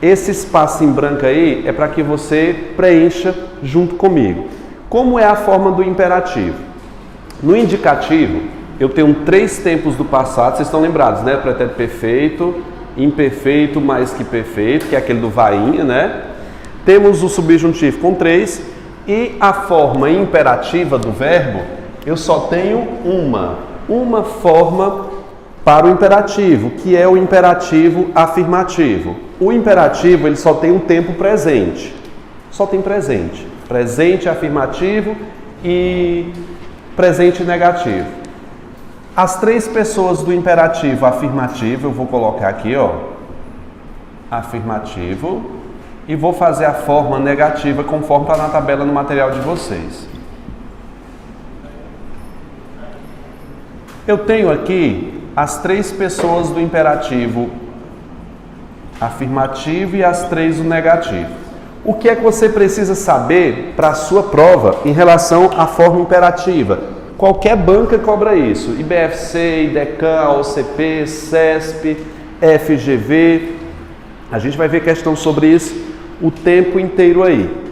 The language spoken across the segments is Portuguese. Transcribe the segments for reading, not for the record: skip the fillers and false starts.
Esse espaço em branco aí é para que você preencha junto comigo. Como é a forma do imperativo? No indicativo, eu tenho 3 tempos do passado, vocês estão lembrados, né? Pretérito perfeito, imperfeito mais que perfeito, que é aquele do vainha, né? Temos o subjuntivo com 3 e a forma imperativa do verbo, eu só tenho uma forma para o imperativo, que é o imperativo afirmativo. O imperativo, ele só tem um tempo presente. Só tem presente. Presente afirmativo e presente negativo. As 3 pessoas do imperativo afirmativo, eu vou colocar aqui, ó, afirmativo, e vou fazer a forma negativa conforme está na tabela no material de vocês. Eu tenho aqui as 3 pessoas do imperativo afirmativo e as 3 do negativo. O que é que você precisa saber para a sua prova em relação à forma imperativa? Qualquer banca cobra isso. IBFC, IDECAN, OCP, CESP, FGV. A gente vai ver questão sobre isso o tempo inteiro aí.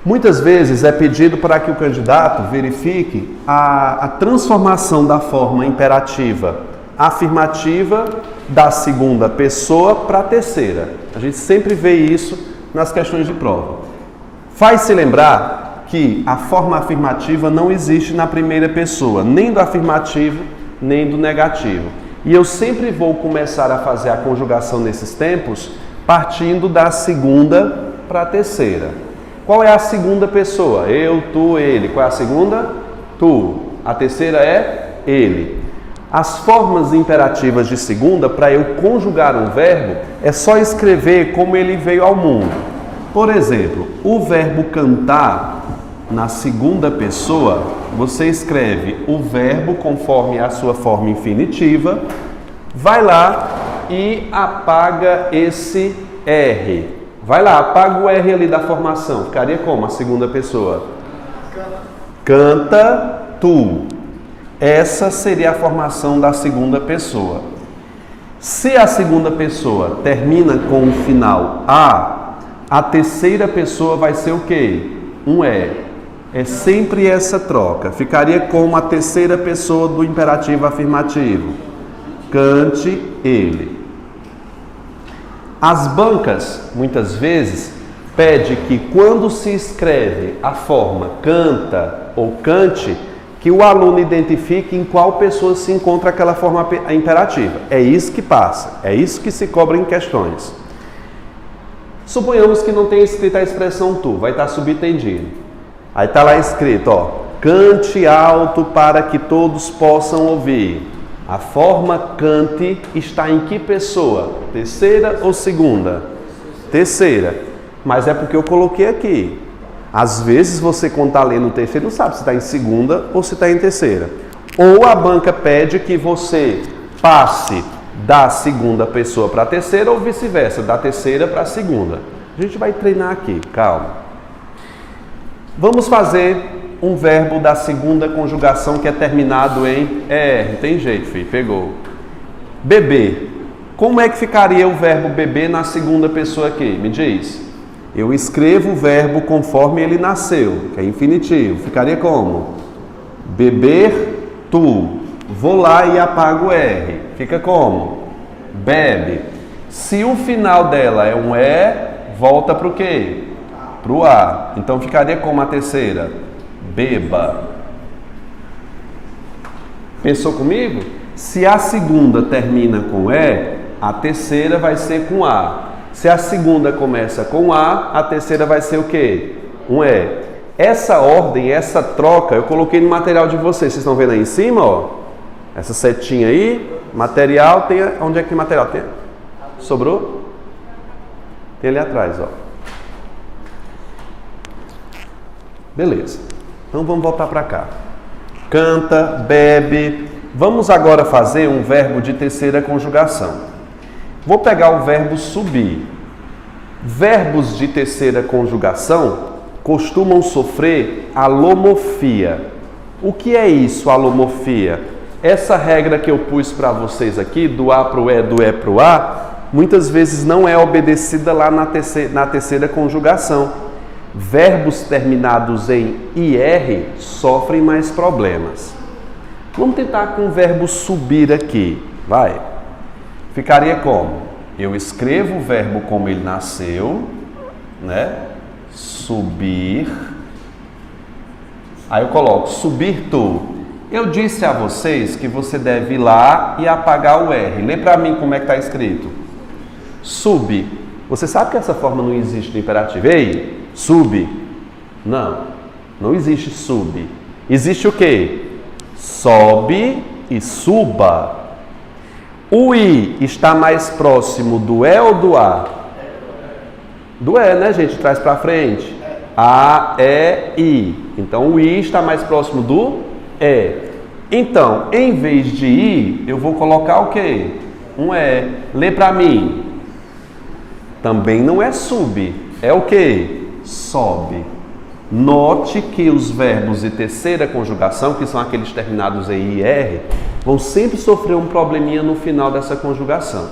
Muitas vezes é pedido para que o candidato verifique a transformação da forma imperativa afirmativa da segunda pessoa para a terceira. A gente sempre vê isso nas questões de prova. Faz-se lembrar que a forma afirmativa não existe na primeira pessoa, nem do afirmativo, nem do negativo. E eu sempre vou começar a fazer a conjugação nesses tempos partindo da segunda para a terceira. Qual é a segunda pessoa? Eu, tu, ele. Qual é a segunda? Tu. A terceira é ele. As formas imperativas de segunda, para eu conjugar um verbo, é só escrever como ele veio ao mundo. Por exemplo, o verbo cantar, na segunda pessoa, você escreve o verbo conforme a sua forma infinitiva, vai lá e apaga esse R. Vai lá, apaga o R ali da formação. Ficaria como a segunda pessoa? Canta tu. Essa seria a formação da segunda pessoa. Se a segunda pessoa termina com o final a terceira pessoa vai ser o quê? Um E. É sempre essa troca. Ficaria como a terceira pessoa do imperativo afirmativo. Cante ele. As bancas, muitas vezes, pedem que quando se escreve a forma canta ou cante, que o aluno identifique em qual pessoa se encontra aquela forma imperativa. É isso que passa, é isso que se cobra em questões. Suponhamos que não tenha escrito a expressão tu, vai estar subtendido. Aí está lá escrito, ó, cante alto para que todos possam ouvir. A forma cante está em que pessoa? Terceira ou segunda? Terceira. Mas é porque eu coloquei aqui. Às vezes você, quando está lendo o terceiro, não sabe se está em segunda ou se está em terceira. Ou a banca pede que você passe da segunda pessoa para a terceira ou vice-versa, da terceira para a segunda. A gente vai treinar aqui, calma. Vamos fazer um verbo da segunda conjugação que é terminado em ER. Tem jeito, filho, pegou. Beber. Como é que ficaria o verbo beber na segunda pessoa aqui? Me diz. Eu escrevo o verbo conforme ele nasceu, que é infinitivo. Ficaria como? Beber tu. Vou lá e apago o R. Fica como? Bebe. Se o final dela é um E, volta para o quê? Para o A. Então ficaria como a terceira? Beba. Pensou comigo? Se a segunda termina com E, a terceira vai ser com A. Se a segunda começa com A terceira vai ser o quê? Um E. Essa ordem, essa troca, eu coloquei no material de vocês. Vocês estão vendo aí em cima, ó? Essa setinha aí, material, tem... Onde é que tem material? Tem? Sobrou? Tem ali atrás, ó. Beleza. Então vamos voltar para cá. Canta, bebe. Vamos agora fazer um verbo de terceira conjugação. Vou pegar o verbo subir. Verbos de terceira conjugação costumam sofrer alomorfia. O que é isso, alomorfia? Essa regra que eu pus para vocês aqui, do A para o E, do E para o A, muitas vezes não é obedecida lá na terceira conjugação. Verbos terminados em IR sofrem mais problemas. Vamos tentar com o verbo subir aqui. Vai. Ficaria como? Eu escrevo o verbo como ele nasceu, né? Subir. Aí eu coloco, subir tu. Eu disse a vocês que você deve ir lá e apagar o R. Lê para mim como é que está escrito. Sub. Você sabe que essa forma não existe no imperativo? Ei, sub. Não existe sub. Existe o quê? Sobe e suba. O I está mais próximo do E ou do A? Do E, né, gente? Traz para frente. A, E, I. Então, o I está mais próximo do E. Então, em vez de I, eu vou colocar o quê? Um E. Lê para mim. Também não é sub. É o quê? Sobe. Note que os verbos de terceira conjugação, que são aqueles terminados em IR, vão sempre sofrer um probleminha no final dessa conjugação.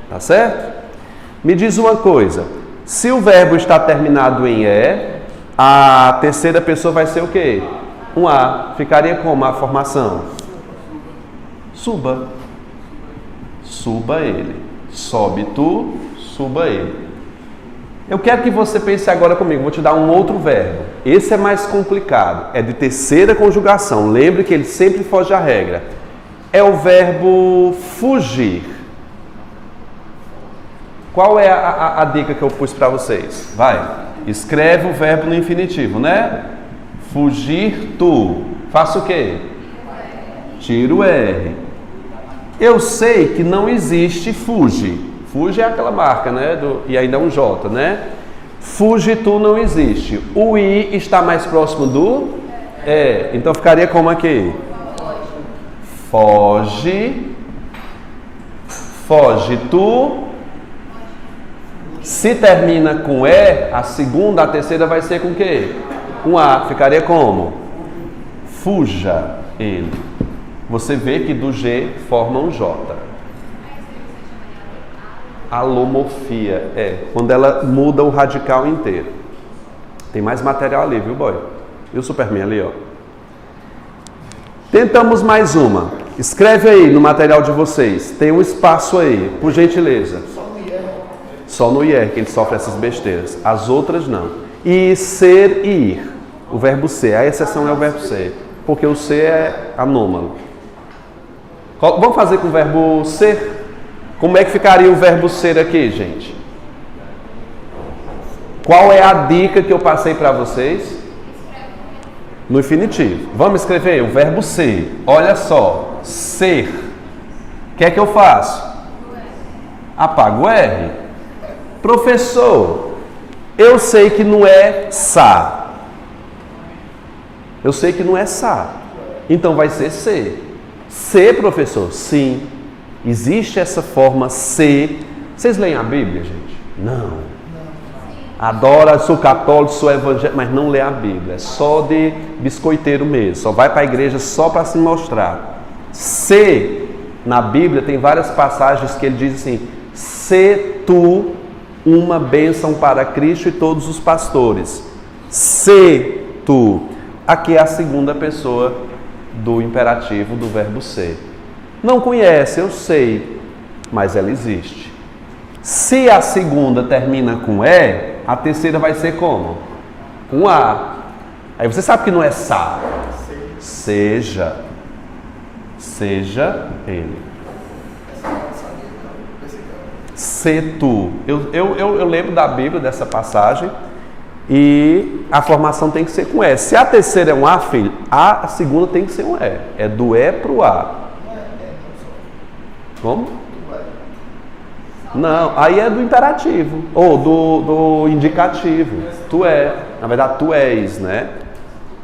Tá certo? Me diz uma coisa. Se o verbo está terminado em E, a terceira pessoa vai ser o quê? Um A. Ficaria como a formação? Suba. Suba ele. Sobe tu, suba ele. Eu quero que você pense agora comigo. Vou te dar um outro verbo. Esse é mais complicado. É de terceira conjugação. Lembre que ele sempre foge à regra. É o verbo fugir. Qual é a dica que eu pus para vocês? Vai. Escreve o verbo no infinitivo, né? Fugir tu. Faça o quê? Tira o R. Eu sei que não existe fuge. Fuge é aquela marca, né? E ainda um J, né? Fuge tu não existe. O I está mais próximo do E. Então ficaria como aqui? Foge. Foge tu. Se termina com E, a segunda, a terceira vai ser com o quê? Com A. Ficaria como? Fuja ele. Você vê que do G forma um J. Alomorfia, quando ela muda o radical inteiro. Tem mais material ali, viu, boy? E o Superman ali, ó. Tentamos mais uma. Escreve aí no material de vocês. Tem um espaço aí, por gentileza. Só no IR que ele sofre essas besteiras. As outras não. E ser e ir. O verbo ser. A exceção é o verbo ser. Porque o ser é anômalo. Vamos fazer com o verbo ser? Como é que ficaria o verbo ser aqui, gente? Qual é a dica que eu passei para vocês? No infinitivo. Vamos escrever o verbo ser. Olha só. Ser. O que é que eu faço? Apago o R. Professor, eu sei que não é sa. Eu sei que não é sa. Então vai ser ser. Ser, professor? Sim. Existe essa forma ser. Vocês leem a Bíblia, gente? Não. Adora, sou católico, sou evangélico, mas não lê a Bíblia. É só de biscoiteiro mesmo. Só vai para a igreja só para se mostrar. Ser, na Bíblia, tem várias passagens que ele diz assim: se tu uma bênção para Cristo e todos os pastores. Se tu. Aqui é a segunda pessoa do imperativo do verbo ser. Não conhece, eu sei, mas ela existe. Se a segunda termina com E, a terceira vai ser como? Com A. Aí você sabe que não é sa. Seja. Seja ele. Se tu. Eu lembro da Bíblia, dessa passagem, e a formação tem que ser com E. Se a terceira é um A, filho, a segunda tem que ser um E. É do E para o A. Como? Não, aí é do imperativo, ou do indicativo. Tu é, na verdade tu és, né?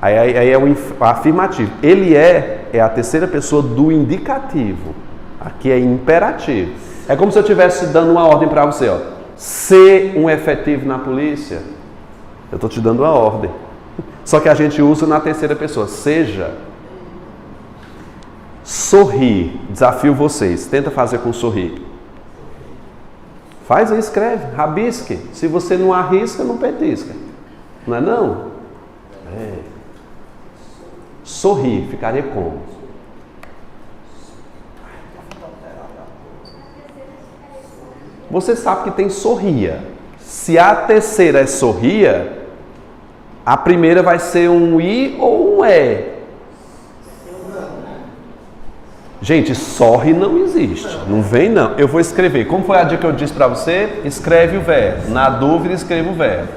Aí é o afirmativo. Ele é a terceira pessoa do indicativo. Aqui é imperativo. É como se eu estivesse dando uma ordem para você, ó. Ser um efetivo na polícia. Eu estou te dando uma ordem. Só que a gente usa na terceira pessoa. Seja. Sorrir. Desafio vocês. Tenta fazer com sorrir. Faz aí, escreve, rabisque. Se você não arrisca, não petisca. Não é não? É. Sorrir, ficaria como? Você sabe que tem sorria. Se a terceira é sorria, a primeira vai ser um I ou um E. Gente, sorri não existe. Não vem não. Eu vou escrever. Como foi a dica que eu disse para você? Escreve o verbo. Na dúvida, escreva o verbo.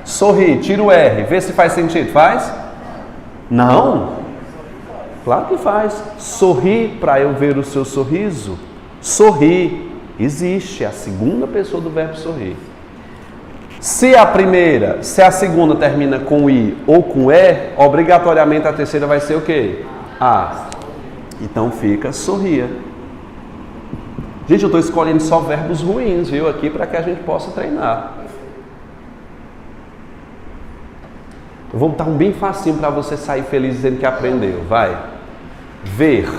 Sorri, tira o R. Vê se faz sentido. Faz? Não. Claro que faz. Sorri para eu ver o seu sorriso. Sorri. Existe a segunda pessoa do verbo sorrir. Se a segunda termina com I ou com E, obrigatoriamente a terceira vai ser o quê? A. Então fica sorria. Gente, eu estou escolhendo só verbos ruins, viu? Aqui para que a gente possa treinar. Eu vou botar um bem facinho para você sair feliz dizendo que aprendeu. Vai. Ver.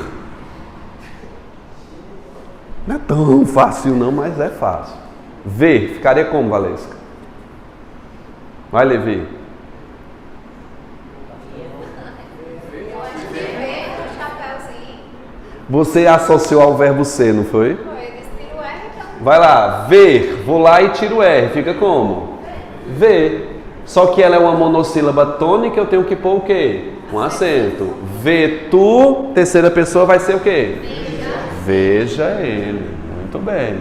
Não é tão fácil não, mas é fácil. Ver. Ficaria como, Valesca? Vai, Levi. Você associou ao verbo ser, não foi? Vai lá, ver. Vou lá e tiro o R. Fica como? Ver. Só que ela é uma monossílaba tônica, eu tenho que pôr o quê? Um acento. Vê tu, terceira pessoa vai ser o quê? Veja ele. Muito bem.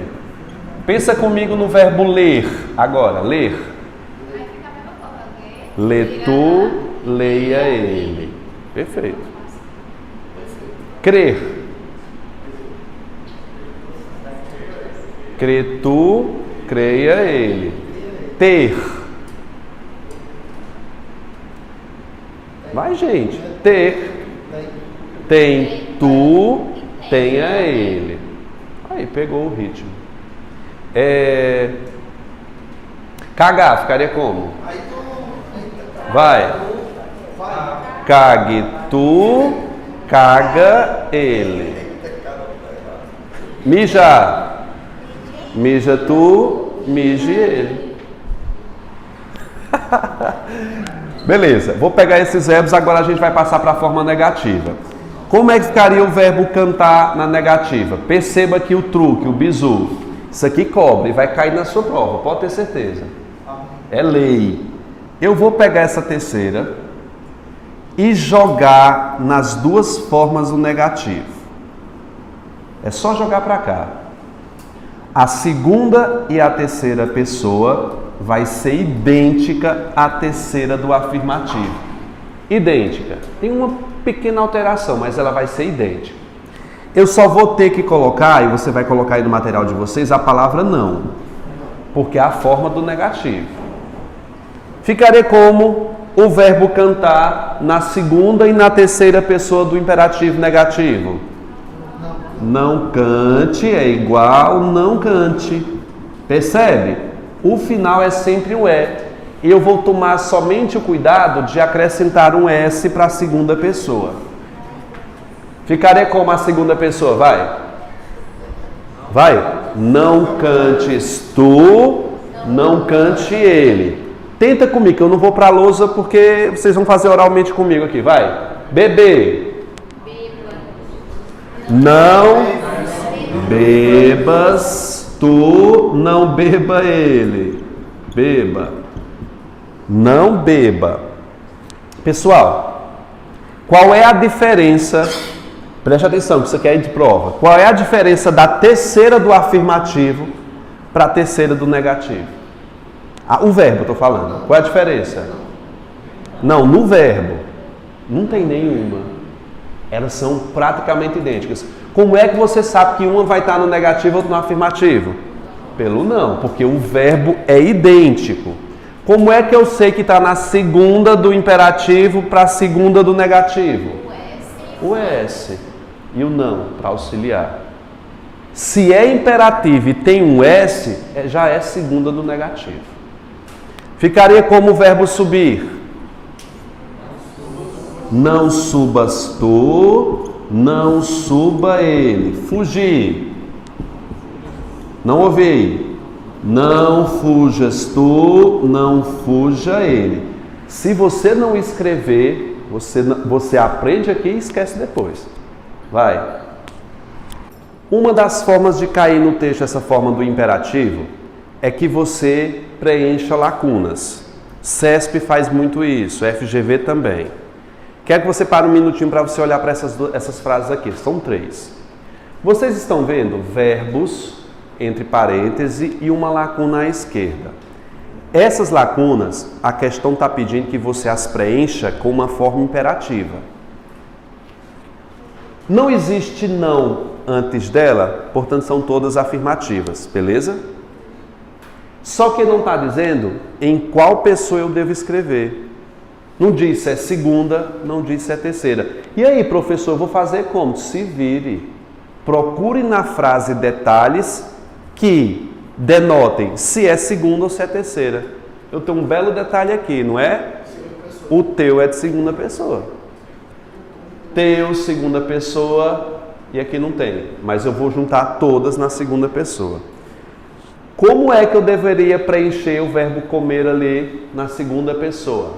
Pensa comigo no verbo ler. Agora, ler. Lê tu, leia ele. Perfeito. Crer. Crê tu, creia ele. Ter. Vai, gente. Ter. Tem tu, tenha ele. Aí, pegou o ritmo. Cagar, ficaria como? Vai. Cague tu, caga ele. Mijar. Mija tu, mije ele. Beleza, vou pegar esses verbos, agora a gente vai passar para a forma negativa. Como é que ficaria o verbo cantar na negativa? Perceba aqui o truque, o bizu. Isso aqui cobre, vai cair na sua prova, pode ter certeza. É lei. Eu vou pegar essa terceira e jogar nas duas formas o negativo. É só jogar para cá. A segunda e a terceira pessoa vai ser idêntica à terceira do afirmativo. Idêntica. Tem uma pequena alteração, mas ela vai ser idêntica. Eu só vou ter que colocar, e você vai colocar aí no material de vocês, a palavra não. Porque é a forma do negativo. Ficaria como o verbo cantar na segunda e na terceira pessoa do imperativo negativo. Não cante é igual não cante. Percebe? O final é sempre um E. E eu vou tomar somente o cuidado de acrescentar um S para a segunda pessoa. Ficaria como a segunda pessoa? Vai. Vai. Não cantes tu, não cante ele. Tenta comigo, que eu não vou para a lousa porque vocês vão fazer oralmente comigo aqui. Vai. Beber. Não bebas, tu não beba ele. Beba. Não beba. Pessoal, qual é a diferença? Preste atenção, que isso aqui é de prova. Qual é a diferença da terceira do afirmativo para a terceira do negativo? O verbo, eu estou falando. Qual é a diferença? Não, no verbo. Não tem nenhuma. Elas são praticamente idênticas. Como é que você sabe que uma vai estar no negativo e outra no afirmativo? Pelo não, porque o verbo é idêntico. Como é que eu sei que está na segunda do imperativo para a segunda do negativo? O S. E o não, para auxiliar. Se é imperativo e tem um S, já é segunda do negativo. Ficaria como o verbo subir. Não subas tu, não suba ele. Fugir. Não ouvi. Não fujas tu, não fuja ele. Se você não escrever, você aprende aqui e esquece depois. Vai. Uma das formas de cair no texto, essa forma do imperativo, é que você preencha lacunas. CESP faz muito isso, FGV também. Quero que você pare um minutinho para você olhar para essas frases aqui. São 3. Vocês estão vendo verbos, entre parênteses, e uma lacuna à esquerda. Essas lacunas, a questão está pedindo que você as preencha com uma forma imperativa. Não existe não antes dela, portanto são todas afirmativas, beleza? Só que não está dizendo em qual pessoa eu devo escrever. Não diz se é segunda, não diz se é terceira. E aí, professor, eu vou fazer como? Se vire. Procure na frase detalhes que denotem se é segunda ou se é terceira. Eu tenho um belo detalhe aqui, não é? O teu é de segunda pessoa. Teu, segunda pessoa, e aqui não tem. Mas eu vou juntar todas na segunda pessoa. Como é que eu deveria preencher o verbo comer ali na segunda pessoa?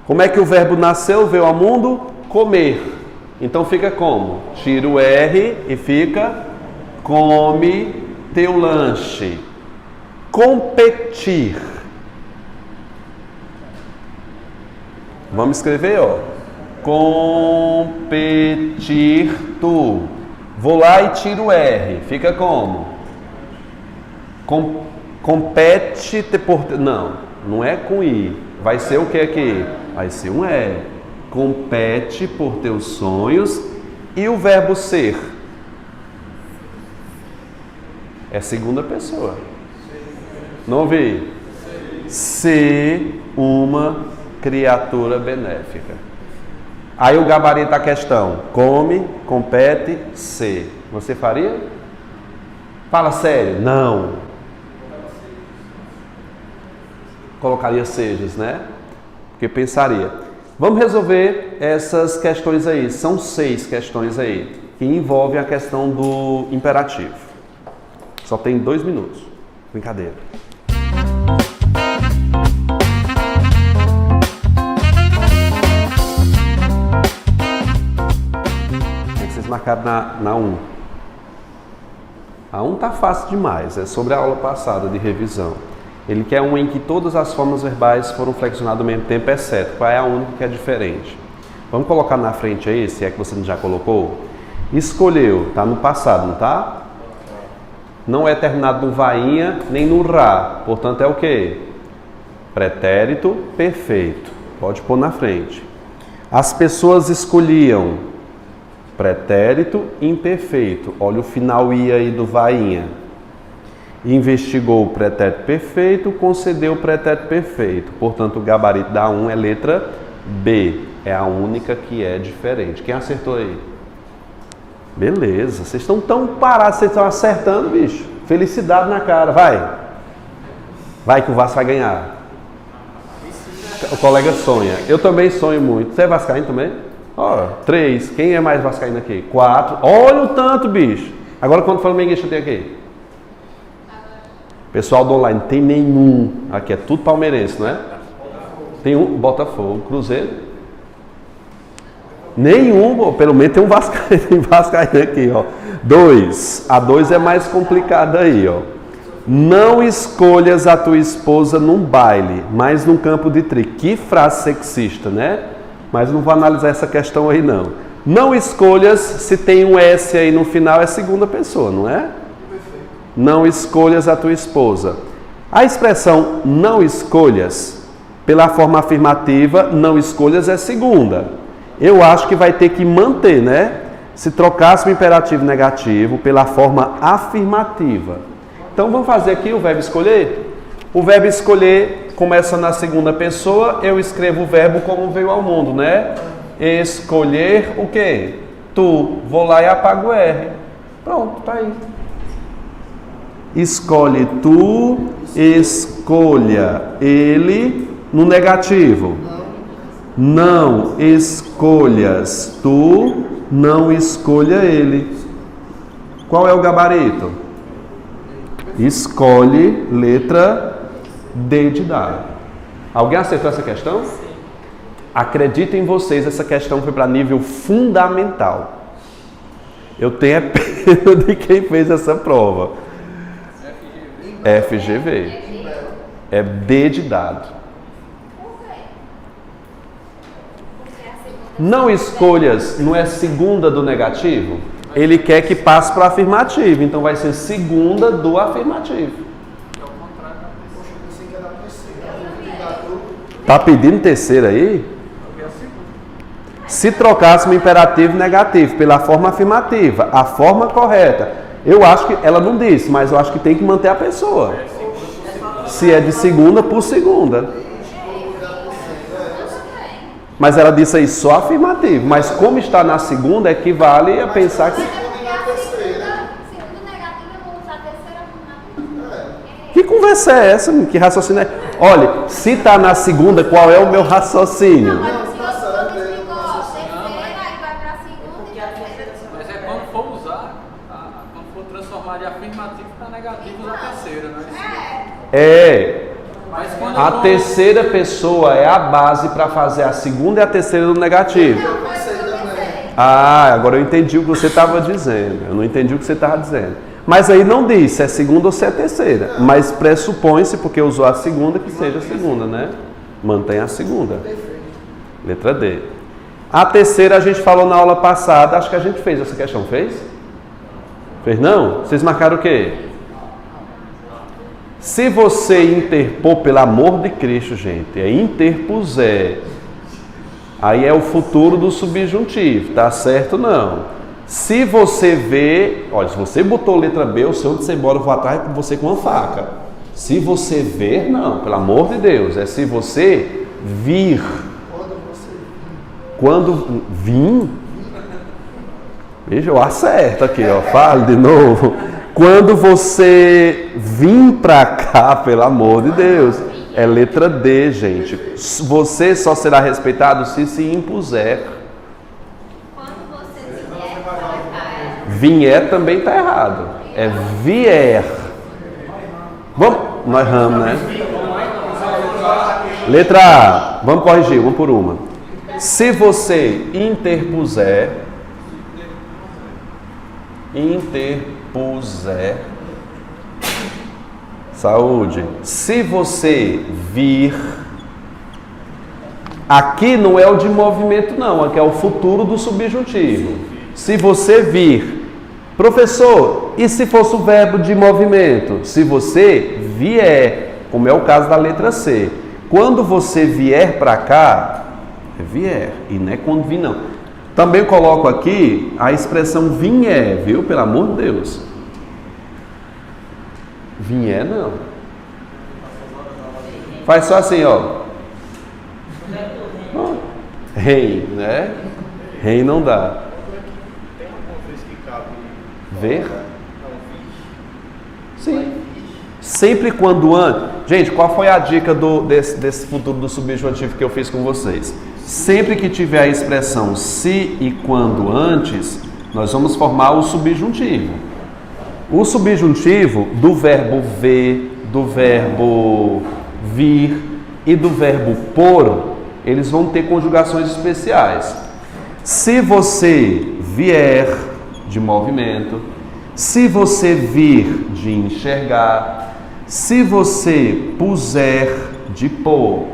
Como é que o verbo nasceu, veio ao mundo? Comer. Então fica como? Tira o R e fica come teu lanche. Competir. Vamos escrever, ó. Competir tu. Vou lá e tiro o R. Fica como? Compete por... Não é com I. Vai ser o que aqui? Vai ser um R. Compete por teus sonhos. E o verbo ser? É segunda pessoa. Não ouvi? Ser uma criatura benéfica. Aí o gabarito da questão. Come, compete, ser. Você faria? Fala sério. Não. Colocaria sejas, né? Porque pensaria. Vamos resolver essas questões aí. São 6 questões aí. Que envolvem a questão do imperativo. Só tem 2 minutos. Brincadeira. Marcado na 1. A 1 tá fácil demais, é sobre a aula passada de revisão. Ele quer um em que todas as formas verbais foram flexionadas ao mesmo tempo, exceto. Qual é a única que é diferente? Vamos colocar na frente aí, se é que você já colocou. Escolheu, tá no passado, não tá? Não é terminado no vainha nem no ra, portanto é o quê? Pretérito perfeito. Pode pôr na frente. As pessoas escolhiam. Pretérito imperfeito. Olha o final I aí do vainha. Investigou o pretérito perfeito, concedeu o pretérito perfeito. Portanto, o gabarito da 1 é letra B. É a única que é diferente. Quem acertou aí? Beleza. Vocês estão tão parados, vocês estão acertando, bicho. Felicidade na cara. Vai. Vai que o Vasco vai ganhar. O colega sonha. Eu também sonho muito. Você é vascaíno também? Ó, 3. Quem é mais vascaíno aqui? 4. Olha o tanto, bicho. Agora, quanto flamenguista tem aqui? Pessoal do online, tem nenhum. Aqui é tudo palmeirense, não é? Tem um Botafogo, Cruzeiro. Nenhum, pelo menos tem um vascaíno aqui, ó. 2. A 2 é mais complicada aí, ó. Não escolhas a tua esposa num baile, mas num campo de trigo. Que frase sexista, né? Mas não vou analisar essa questão aí, não. Não escolhas, se tem um S aí no final, é segunda pessoa, não é? Não escolhas a tua esposa. A expressão não escolhas, pela forma afirmativa, não escolhas é segunda. Eu acho que vai ter que manter, né? Se trocasse o imperativo negativo pela forma afirmativa. Então vamos fazer aqui o verbo escolher? O verbo escolher começa na segunda pessoa, eu escrevo o verbo como veio ao mundo, né? Escolher o quê? Tu. Vou lá e apago o R. Pronto, tá aí. Escolhe tu, escolha ele no negativo. Não escolhas tu, não escolha ele. Qual é o gabarito? Escolhe letra D de dado. Alguém acertou essa questão? Sim. Acreditem vocês, essa questão foi para nível fundamental. Eu tenho a pena de quem fez essa prova. FGV. É D de dado. Não escolhas, não é segunda do negativo? Ele quer que passe para o afirmativo, então vai ser segunda do afirmativo. Tá pedindo terceira aí? Se trocasse o imperativo negativo pela forma afirmativa, a forma correta, eu acho que, ela não disse, mas eu acho que tem que manter a pessoa. Se é de segunda, por segunda. Mas ela disse aí só afirmativo. Mas como está na segunda, equivale a pensar que... Que conversa é essa? Que raciocínio é? Olha, se está na segunda, qual é o meu raciocínio? Mas é quando for usar, quando for transformar de afirmativo para negativo, usar a terceira, não é? A terceira pessoa é a base para fazer a segunda e a terceira do negativo. Ah, agora eu entendi o que você estava dizendo. Eu não entendi o que você estava dizendo. Mas aí não diz se é segunda ou se é terceira. Mas pressupõe-se, porque usou a segunda, que seja a segunda, né? Mantém a segunda. Letra D. A terceira a gente falou na aula passada. Acho que a gente fez essa questão. Fez? Fez não? Vocês marcaram o quê? Se você interpor, pelo amor de Cristo, gente, é interpuser, aí é o futuro do subjuntivo, tá certo? Não. Se você vê, olha, se você botou letra B, eu sei onde você embora, eu vou atrás de você com uma faca. Se você ver, não, pelo amor de Deus, é se você vir. Quando vir, veja, eu acerto aqui, ó, fale de novo. Quando você vir para cá, pelo amor de Deus, é letra D, gente. Você só será respeitado se impuser. Quando você vier para cá. Vier também está errado. É vier. Vamos, nós erramos, né? Letra A. Vamos corrigir, uma por uma. Se você interpuser. Saúde. Se você vir, aqui não é o de movimento não, aqui é o futuro do subjuntivo. Se você vir, professor, e se fosse o verbo de movimento? Se você vier, como é o caso da letra C. Quando você vier para cá, é vier, e não é quando vir não. Também coloco aqui a expressão vier, viu? Pelo amor de Deus. Vier não. Faz só assim, ó. Rei, né? Rei não dá. Ver? Sim. Sempre quando antes. Gente, qual foi a dica desse futuro do subjuntivo que eu fiz com vocês? Sempre que tiver a expressão se e quando antes, nós vamos formar o subjuntivo. O subjuntivo do verbo ver, do verbo vir e do verbo pôr, eles vão ter conjugações especiais. Se você vier, de movimento, se você vir, de enxergar, se você puser, de pôr.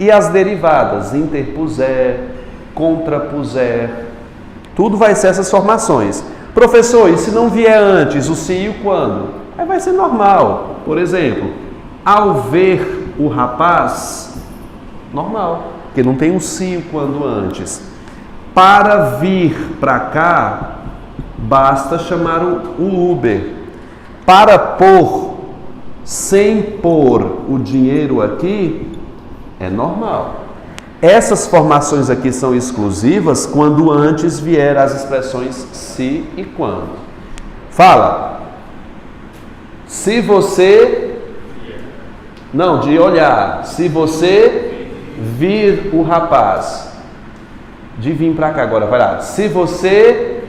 E as derivadas, interpuser, contrapuser, tudo vai ser essas formações. Professor, e se não vier antes, o se e o quando? Aí vai ser normal. Por exemplo, ao ver o rapaz, normal, porque não tem um se e o quando antes. Para vir para cá, basta chamar o Uber. Para pôr, sem pôr o dinheiro aqui, é normal. Essas formações aqui são exclusivas quando antes vier as expressões se e quando. Fala. Se você... Não, de olhar. Se você vir o rapaz. De vir para cá agora, vai lá. Se você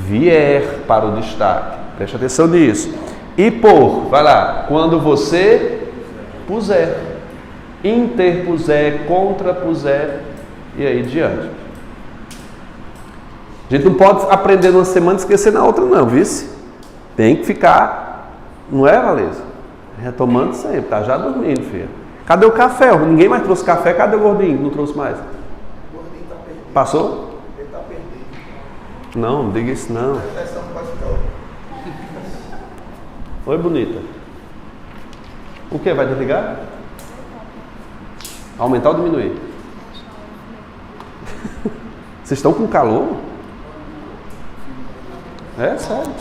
vier para o destaque. Preste atenção nisso. E por, vai lá, quando você puser, interpuser, contrapuser e aí diante. A gente não pode aprender numa semana e esquecer na outra não, vice? Tem que ficar, não é, Valesa? Retomando sempre, tá já dormindo, filha. Cadê o café? Ninguém mais trouxe café, cadê o gordinho? Não trouxe mais. O gordinho tá perdido. Passou? Ele tá perdido. Não, não diga isso não. Oi, bonita. O que? Vai desligar? Aumentar ou diminuir? Vocês estão com calor? É, sério.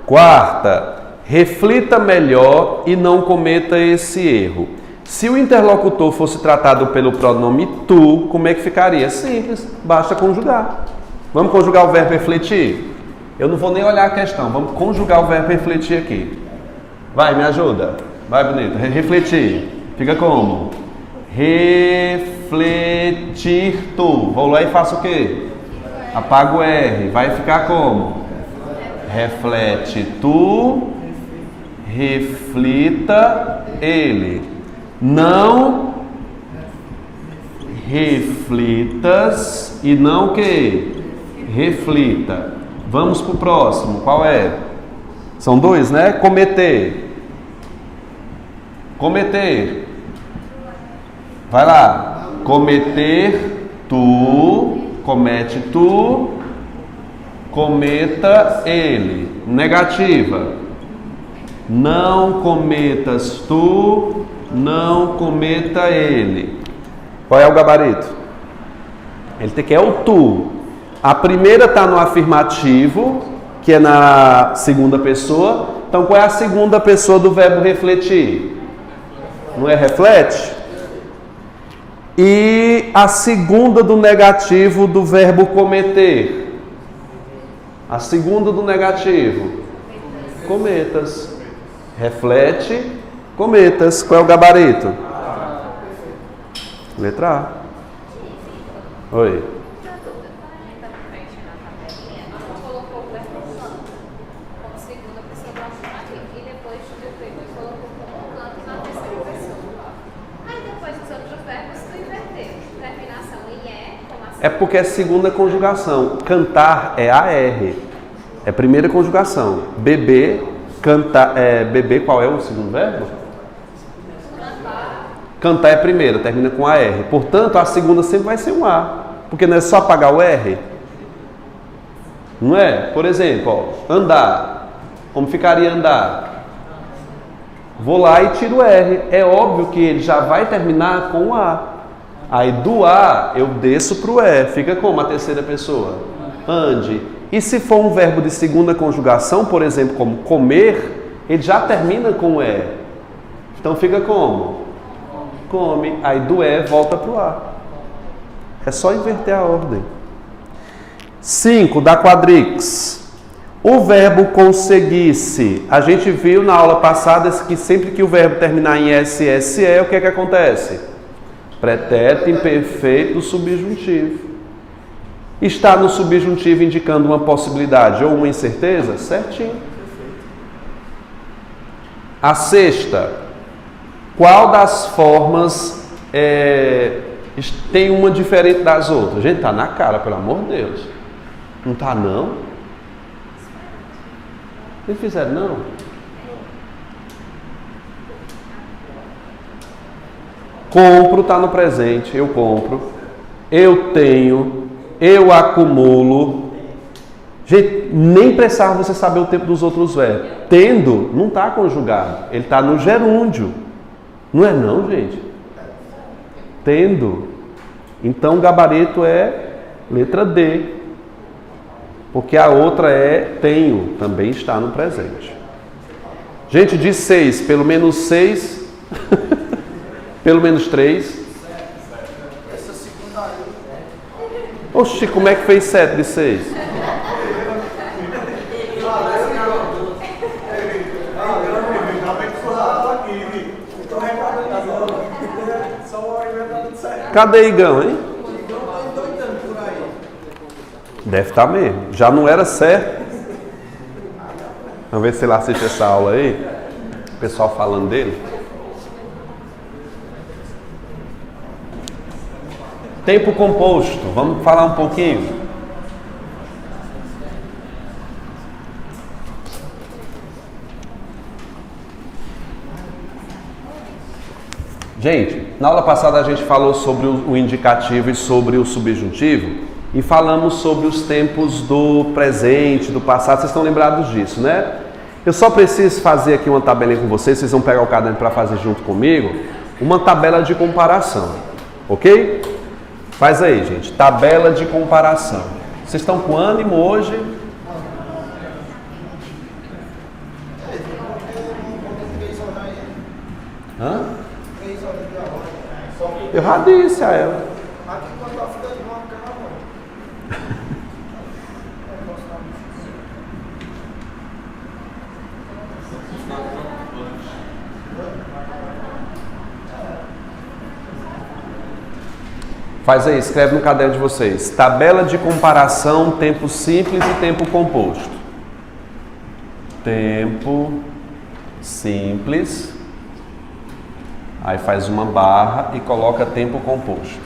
Quarta, reflita melhor e não cometa esse erro. Se o interlocutor fosse tratado pelo pronome tu, como é que ficaria? Simples, basta conjugar. Vamos conjugar o verbo refletir? Eu não vou nem olhar a questão, vamos conjugar o verbo refletir aqui. Vai, me ajuda. Vai, bonito. Refletir. Fica como? Refletir tu. Vou lá e faço o quê? Apago o R. Vai ficar como? Reflete tu, reflita ele. Não reflitas e não que? Reflita. Vamos para o próximo. Qual é? São dois, né? Cometer. Cometer. Vai lá. Cometer tu. Comete tu. Cometa ele. Negativa. Não cometas tu. Não cometa ele. Qual é o gabarito? Ele tem que é o tu. A primeira está no afirmativo, que é na segunda pessoa. Então, qual é a segunda pessoa do verbo refletir? Não é reflete? E a segunda do negativo do verbo cometer? A segunda do negativo? Cometas. Reflete, cometas. Qual é o gabarito? Letra A. Oi. É porque é segunda conjugação. Cantar é AR. É primeira conjugação. Beber, cantar. Beber, qual é o segundo verbo? Cantar é primeira, termina com AR. Portanto, a segunda sempre vai ser um A. Porque não é só apagar o R. Não é? Por exemplo, ó, andar. Como ficaria andar? Vou lá e tiro o R. É óbvio que ele já vai terminar com o A. Aí do A eu desço para o E. Fica como a terceira pessoa? Ande. E se for um verbo de segunda conjugação, por exemplo, como comer, ele já termina com o E. Então fica como? Come. Aí do E volta para o A. É só inverter a ordem. 5 da quadrix. O verbo conseguisse. A gente viu na aula passada que sempre que o verbo terminar em SSE, o que é que acontece? Pretérito imperfeito do subjuntivo. Está no subjuntivo indicando uma possibilidade ou uma incerteza? Certinho. A sexta. Qual das formas tem uma diferente das outras? Gente, tá na cara, pelo amor de Deus. Não tá não? Eles fizeram não? Compro está no presente, eu compro. Eu tenho, eu acumulo. Gente, nem precisava você saber o tempo dos outros verbos. Tendo, não está conjugado. Ele está no gerúndio. Não é não, gente? Tendo. Então, o gabarito é letra D. Porque a outra é tenho. Também está no presente. Gente, de 6, pelo menos 6... Pelo menos 3. Essa segunda aí. Oxi, como é que fez 7 de 6? Cadê Igão, hein? Deve estar mesmo. Já não era certo. Vamos ver se ele assiste essa aula aí. O pessoal falando dele. Tempo composto. Vamos falar um pouquinho. Gente, na aula passada a gente falou sobre o indicativo e sobre o subjuntivo e falamos sobre os tempos do presente, do passado. Vocês estão lembrados disso, né? Eu só preciso fazer aqui uma tabelinha com vocês. Vocês vão pegar o caderno para fazer junto comigo uma tabela de comparação, ok? Faz aí, gente, tabela de comparação. Vocês estão com ânimo hoje? Hã? Eu já disse a ela. Faz aí, escreve no caderno de vocês. Tabela de comparação, tempo simples e tempo composto. Tempo simples. Aí faz uma barra e coloca tempo composto.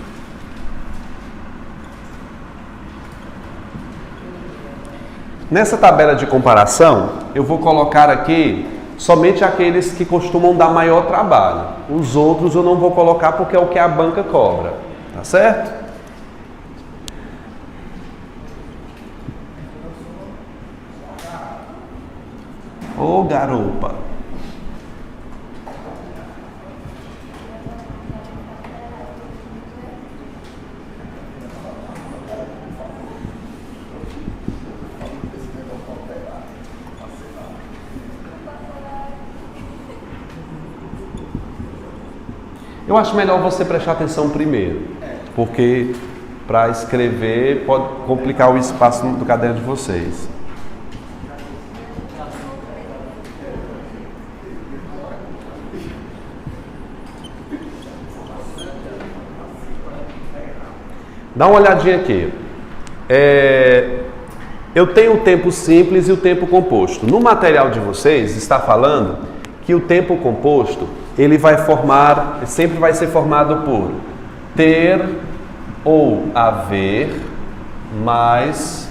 Nessa tabela de comparação, eu vou colocar aqui somente aqueles que costumam dar maior trabalho. Os outros eu não vou colocar porque é o que a banca cobra. Tá certo? Ô garopa. Eu acho melhor você prestar atenção primeiro, porque para escrever pode complicar o espaço do caderno de vocês. Dá uma olhadinha aqui. Eu tenho o tempo simples e o tempo composto. No material de vocês está falando que o tempo composto ele vai formar, sempre vai ser formado por ter ou haver mais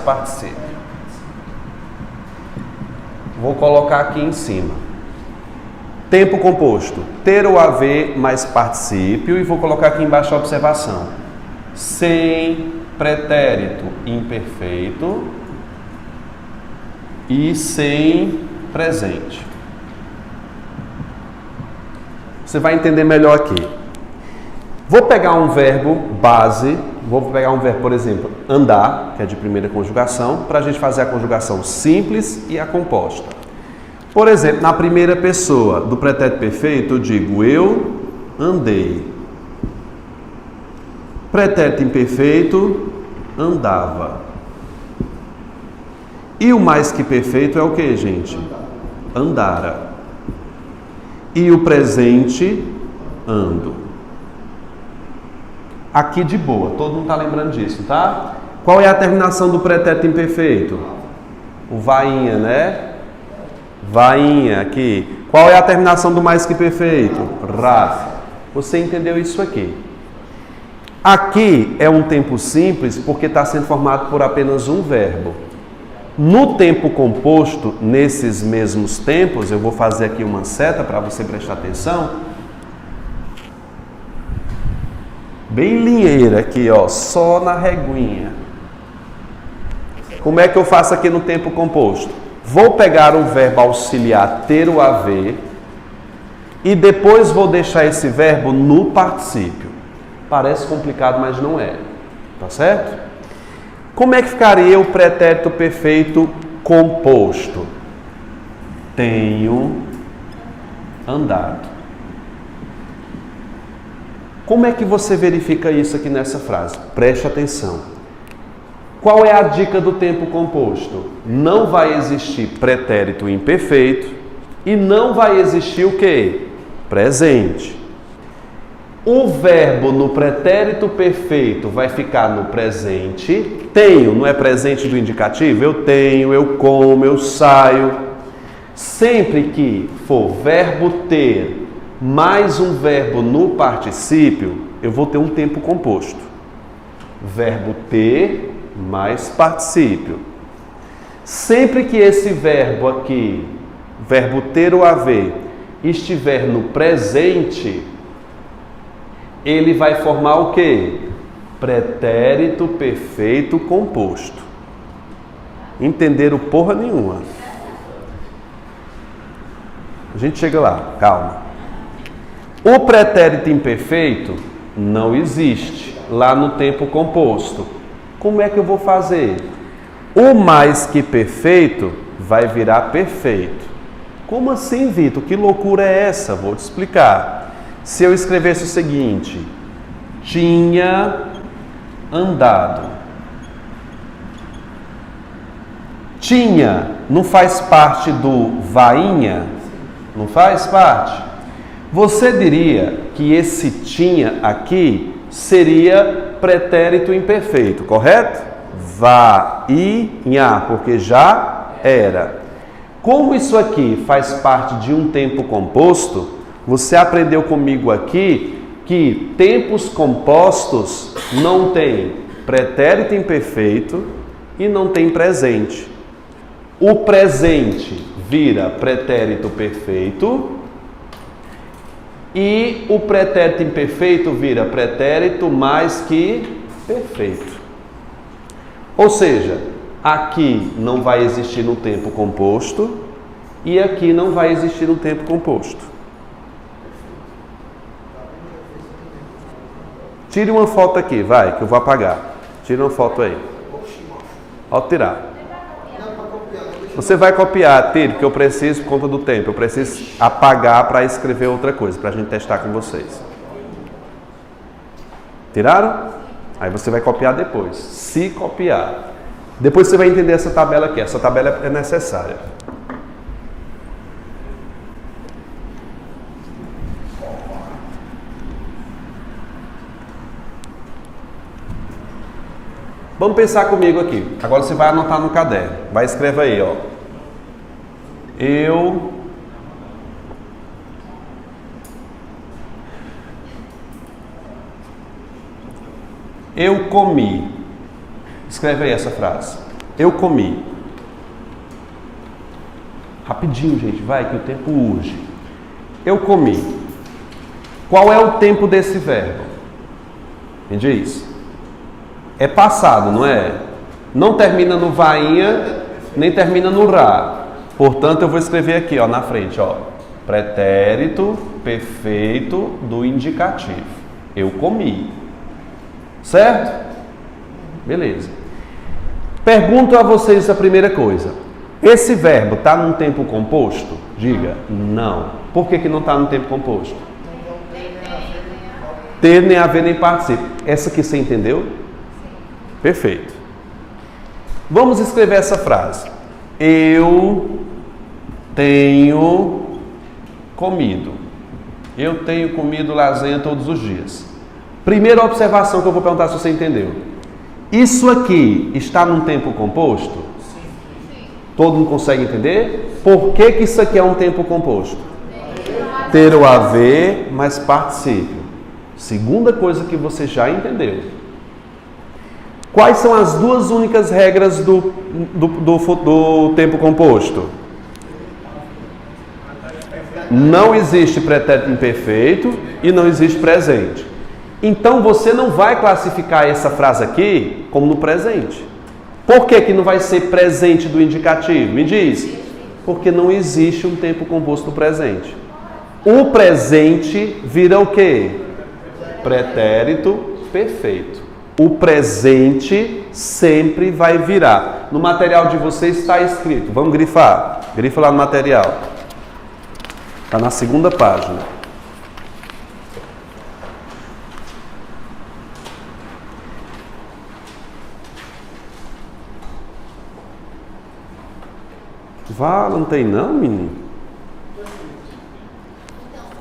particípio. Vou colocar aqui em cima. Tempo composto, ter ou haver mais particípio, e vou colocar aqui embaixo a observação. Sem pretérito imperfeito e sem presente. Você vai entender melhor aqui. Vou pegar um verbo base, vou pegar um verbo, por exemplo, andar, que é de primeira conjugação, para a gente fazer a conjugação simples e a composta. Por exemplo, na primeira pessoa do pretérito perfeito, eu digo eu andei. Pretérito imperfeito, andava. E o mais que perfeito é o que, gente? Andara. E o presente, ando. Aqui de boa, todo mundo está lembrando disso, tá? Qual é a terminação do pretérito imperfeito? O vainha, né? Vainha, aqui. Qual é a terminação do mais que perfeito? Ra. Você entendeu isso aqui? Aqui é um tempo simples porque está sendo formado por apenas um verbo. No tempo composto, nesses mesmos tempos, eu vou fazer aqui uma seta para você prestar atenção. Bem linheira aqui, ó, só na reguinha. Como é que eu faço aqui no tempo composto? Vou pegar o verbo auxiliar ter ou haver e depois vou deixar esse verbo no particípio. Parece complicado, mas não é. Tá certo? Como é que ficaria o pretérito perfeito composto? Tenho andado. Como é que você verifica isso aqui nessa frase? Preste atenção. Qual é a dica do tempo composto? Não vai existir pretérito imperfeito e não vai existir o quê? Presente. O verbo no pretérito perfeito vai ficar no presente. Tenho, não é presente do indicativo? Eu tenho, eu como, eu saio. Sempre que for verbo ter mais um verbo no particípio, eu vou ter um tempo composto. Verbo ter mais particípio. Sempre que esse verbo aqui, verbo ter ou haver, estiver no presente, ele vai formar o quê? Pretérito perfeito composto. Entenderam porra nenhuma. A gente chega lá, calma. O pretérito imperfeito não existe lá no tempo composto. Como é que eu vou fazer? O mais que perfeito vai virar perfeito. Como assim, Vitor? Que loucura é essa? Vou te explicar. Se eu escrevesse o seguinte: tinha andado. Tinha não faz parte do vainha? Não faz parte? Você diria que esse tinha aqui seria pretérito imperfeito, correto? Vainha, porque já era. Como isso aqui faz parte de um tempo composto, você aprendeu comigo aqui que tempos compostos não tem pretérito imperfeito e não tem presente. O presente vira pretérito perfeito e o pretérito imperfeito vira pretérito mais que perfeito. Ou seja, aqui não vai existir no tempo composto e aqui não vai existir no tempo composto. Tire uma foto aqui, vai, que eu vou apagar. Tire uma foto aí. Pode tirar. Você vai copiar, tire, que eu preciso por conta do tempo. Eu preciso apagar para escrever outra coisa, para a gente testar com vocês. Tiraram? Aí você vai copiar depois. Se copiar. Depois você vai entender essa tabela aqui. Essa tabela é necessária. Vamos pensar comigo aqui. Agora você vai anotar no caderno. Vai escrever aí, ó. Eu comi. Escreve aí essa frase. Eu comi. Rapidinho, gente, vai, que o tempo urge. Eu comi. Qual é o tempo desse verbo? Me diz. É passado, não é? Não termina no vainha, nem termina no ra. Portanto, eu vou escrever aqui, ó, na frente, ó. Pretérito perfeito do indicativo. Eu comi. Certo? Beleza. Pergunto a vocês a primeira coisa. Esse verbo está num tempo composto? Diga, não. Por que não está no tempo composto? Ter, nem haver, nem participio. Essa aqui você entendeu? Perfeito. Vamos escrever essa frase. Eu tenho comido. Eu tenho comido lasanha todos os dias. Primeira observação que eu vou perguntar se você entendeu. Isso aqui está num tempo composto? Sim. Todo mundo consegue entender? Por que isso aqui é um tempo composto? Ter o haver mais particípio. Segunda coisa que você já entendeu. Quais são as duas únicas regras do tempo composto? Não existe pretérito imperfeito e não existe presente. Então você não vai classificar essa frase aqui como no presente. Por que não vai ser presente do indicativo? Me diz. Porque não existe um tempo composto no presente. O presente vira o quê? Pretérito perfeito. O presente sempre vai virar. No material de vocês está escrito. Vamos grifar. Grifa lá no material. Está na segunda página. Vá, não tem não, menino?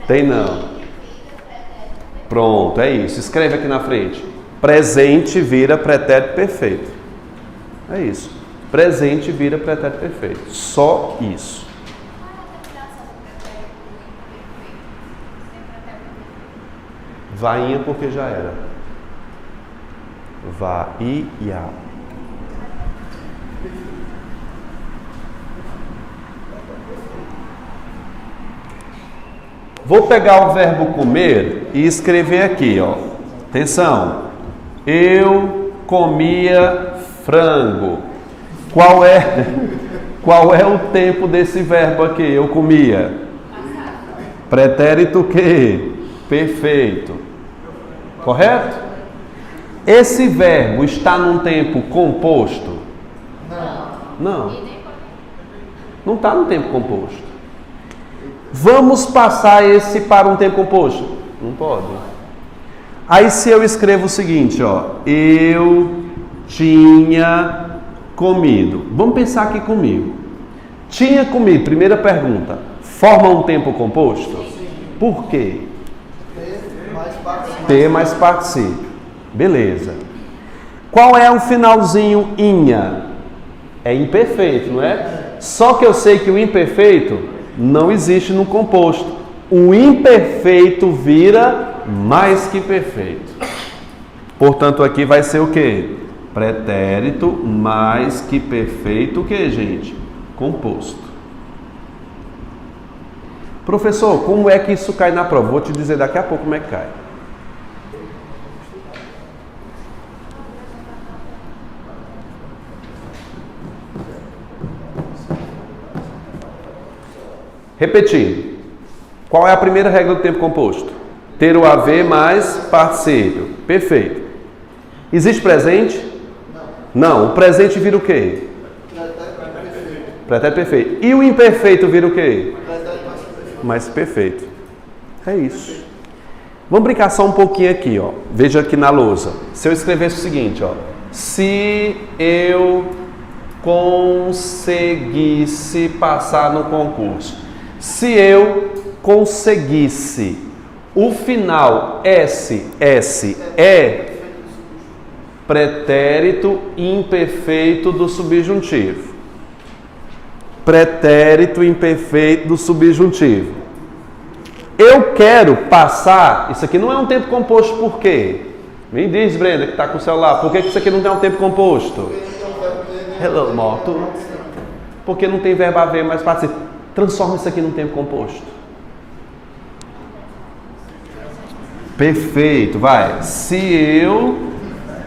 Tem não. Pronto, é isso. Escreve aqui na frente. Presente vira pretérito perfeito. É isso. Presente vira pretérito perfeito. Só isso. Vainha porque já era. Vai-ia. Vou pegar o verbo comer e escrever aqui, ó. Atenção. Eu comia frango. Qual é o tempo desse verbo aqui? Eu comia. Pretérito que? Perfeito. Correto? Esse verbo está num tempo composto? Não. Não está no tempo composto. Vamos passar esse para um tempo composto? Não pode. Aí se eu escrevo o seguinte, ó. Eu tinha comido. Vamos pensar aqui comigo. Tinha comido, primeira pergunta. Forma um tempo composto? Por quê? Ter mais particípio. Beleza. Qual é o finalzinho inha? É imperfeito, não é? Só que eu sei que o imperfeito não existe no composto. O imperfeito vira mais que perfeito. Portanto, aqui vai ser o quê? Pretérito mais que perfeito, o que, gente? Composto. Professor, como é que isso cai na prova? Vou te dizer daqui a pouco como é que cai. Repetindo. Qual é a primeira regra do tempo composto? Ter o haver mais particípio. Perfeito. Existe presente? Não. O presente vira o quê? Pretérito perfeito. E o imperfeito vira o quê? Mais perfeito. É isso. Vamos brincar só um pouquinho aqui, ó. Veja aqui na lousa. Se eu escrevesse o seguinte, ó. Se eu conseguisse passar no concurso. Se eu conseguisse, o final S é pretérito imperfeito do subjuntivo. Pretérito imperfeito do subjuntivo. Eu quero passar, isso aqui não é um tempo composto por quê? Me diz, Brenda, que está com o celular, por que isso aqui não tem um tempo composto? Hello, moto. Porque não tem verbo haver mais particípio. Transforma isso aqui num tempo composto. Perfeito, vai. Se eu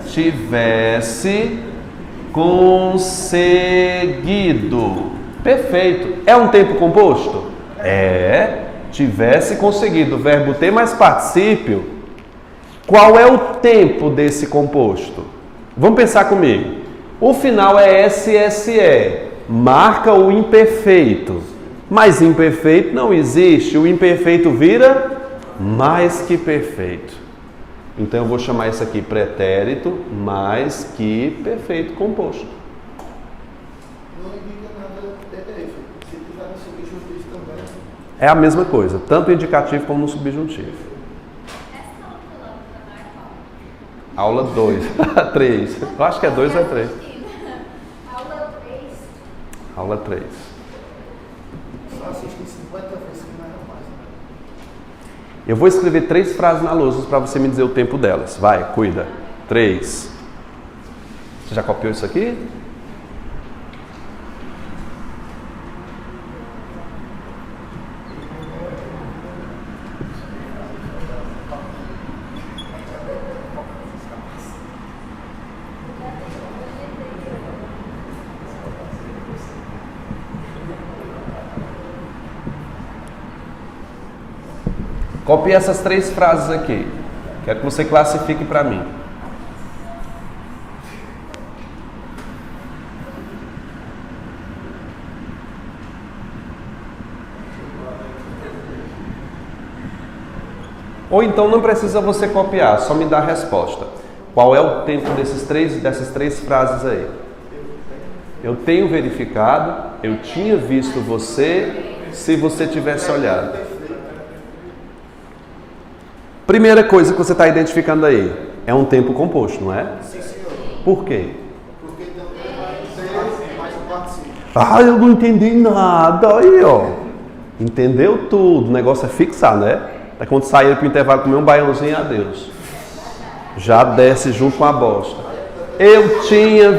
tivesse conseguido. Perfeito. É um tempo composto? É. Tivesse conseguido. O verbo ter mais particípio. Qual é o tempo desse composto? Vamos pensar comigo. O final é SSE. Marca o imperfeito. Mas imperfeito não existe. O imperfeito vira mais que perfeito. Então eu vou chamar isso aqui pretérito mais que perfeito composto. Não indica nada perfeito. Se tiver no subjuntivo também. É a mesma coisa, tanto no indicativo como no subjuntivo. Aula 2. 3. Eu acho que é 2 ou é 3. Aula 3. Aula 3. Só assisti 50 vezes que não era mais. Eu vou escrever 3 frases na lousa para você me dizer o tempo delas. Vai, cuida. 3. Você já copiou isso aqui? Copie essas 3 frases aqui. Quero que você classifique para mim. Ou então não precisa você copiar, só me dá a resposta. Qual é o tempo dessas três frases aí? Eu tenho verificado, eu tinha visto você, se você tivesse olhado. Primeira coisa que você está identificando aí, é um tempo composto, não é? Sim, senhor. Por quê? Porque também vai ter mais um participo. Ah, eu não entendi nada. Aí, ó. Entendeu tudo. O negócio é fixar, né? É quando sair para o intervalo comer um baiãozinho, adeus. Já desce junto com a bosta. Eu tenho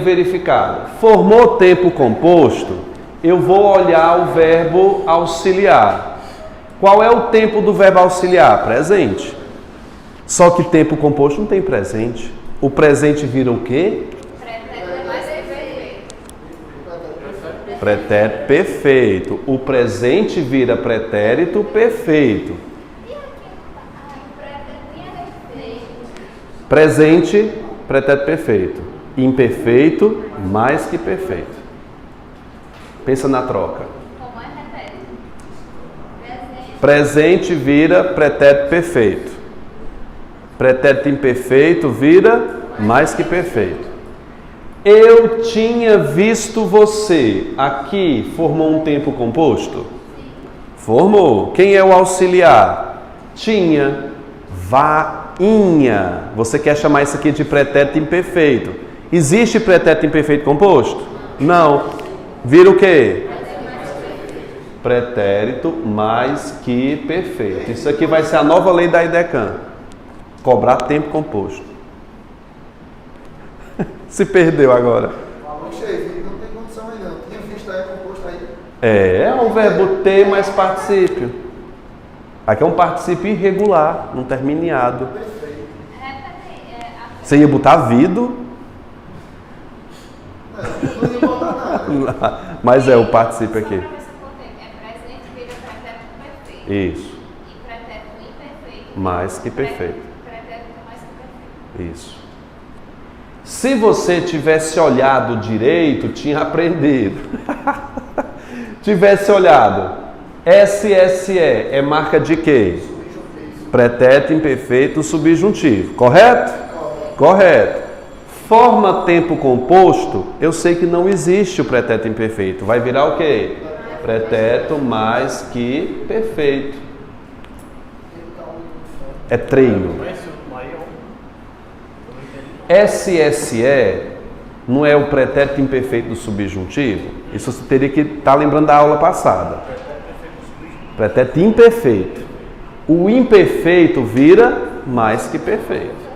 verificado. Formou tempo composto, eu vou olhar o verbo auxiliar. Qual é o tempo do verbo auxiliar? Presente. Só que tempo composto não tem presente. O presente vira o quê? Pretérito perfeito. O presente vira pretérito perfeito. Presente, pretérito perfeito. Imperfeito, mais que perfeito. Pensa na troca. Presente vira pretérito perfeito. Pretérito imperfeito vira mais que perfeito. Eu tinha visto você. Aqui formou um tempo composto? Formou. Quem é o auxiliar? Tinha. Vainha. Você quer chamar isso aqui de pretérito imperfeito. Existe pretérito imperfeito composto? Não. Vira o quê? Pretérito mais que perfeito. Isso aqui vai ser a nova lei da IDECAN. Cobrar tempo composto. Se perdeu agora. Poxa, não tem condição aí não. Tinha visto aí composto aí. É o verbo ter mais particípio. Aqui é um particípio irregular, não terminiado. Perfeito. Você ia botar vido, Não ia botar nada. mas é o particípio aqui. Isso. E pretérito imperfeito. Mais que perfeito. Pretérito mais que perfeito. Isso. Se você tivesse olhado direito, tinha aprendido. Tivesse olhado. SSE é marca de quê? Pretérito imperfeito subjuntivo. Correto? Correto. Forma tempo composto, eu sei que não existe o pretérito imperfeito. Vai virar o quê? Pretérito mais que perfeito. É treino. SSE não é o pretérito imperfeito do subjuntivo? Isso você teria que estar lembrando da aula passada. Pretérito imperfeito. O imperfeito vira mais que perfeito.